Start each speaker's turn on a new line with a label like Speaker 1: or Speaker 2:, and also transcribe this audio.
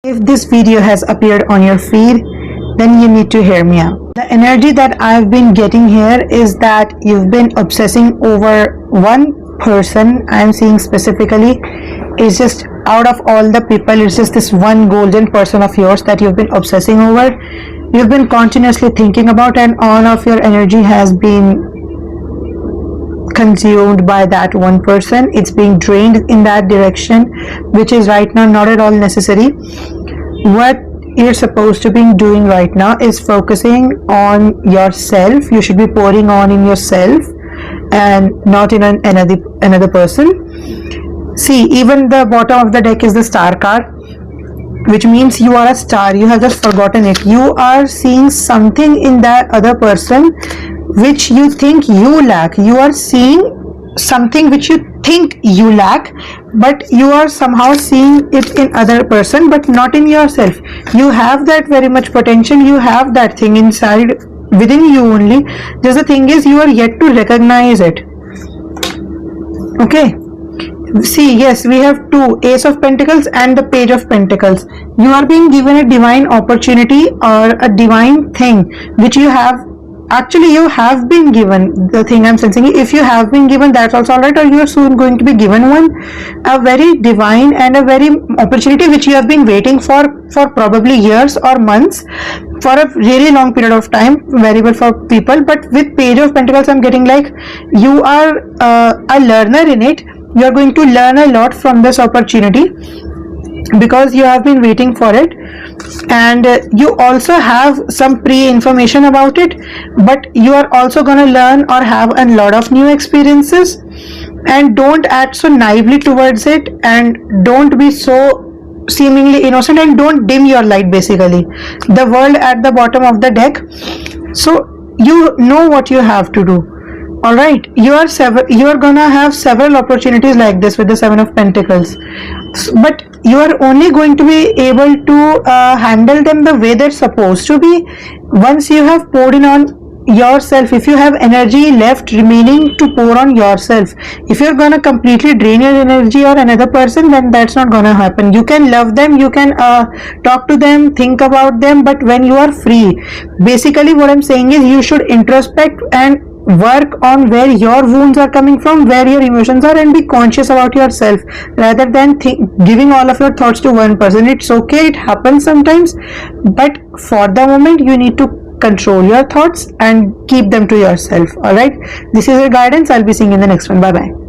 Speaker 1: If this video has appeared on your feed, then you need to hear me out. The energy that I've been getting here is that you've been obsessing over one person. I'm seeing specifically, is just out of all the people, it's just this one golden person of yours that you've been obsessing over. You've been continuously thinking about, and all of your energy has been consumed by that one person. It's being drained in that direction, which is right now not at all necessary. What you're supposed to be doing right now is focusing on yourself. You should be pouring on in yourself and not in another person. See, even the bottom of the deck is the star card, which means you are a star. You have just forgotten it. You are seeing something in that other person which you think you lack. You are seeing something which you think you lack, but you are somehow seeing it in other person, but not in yourself. You have that very much potential. You have that thing inside within you only. Just the thing is, you are yet to recognize it. Okay. See, yes, we have two, Ace of Pentacles and the Page of Pentacles. You are being given a divine opportunity or a divine thing which you have. Actually, you have been given the thing I'm sensing. If you have been given, that's also alright, or you are soon going to be given one. A very divine and a very opportunity which you have been waiting for probably years or months, for a really long period of time. Very well for people. But with Page of Pentacles, I'm getting like you are a learner in it. You are going to learn a lot from this opportunity because you have been waiting for it, and you also have some pre-information about it, but you are also going to learn or have a lot of new experiences. And don't act so naively towards it, and don't be so seemingly innocent, and don't dim your light. Basically, the world at the bottom of the deck, so you know what you have to do. Alright, you are gonna have several opportunities like this with the Seven of Pentacles, but you are only going to be able to handle them the way they're supposed to be once you have poured in on yourself. If you have energy left remaining to pour on yourself, if you're gonna completely drain your energy or another person, then that's not gonna happen. You can love them, you can talk to them, think about them, but when you are free, basically what I'm saying is you should introspect and work on where your wounds are coming from, where your emotions are, and be conscious about yourself rather than giving all of your thoughts to one person. It's okay, it happens sometimes, but for the moment you need to control your thoughts and keep them to yourself. Alright, this is your guidance. I'll be seeing you in the next one. Bye bye.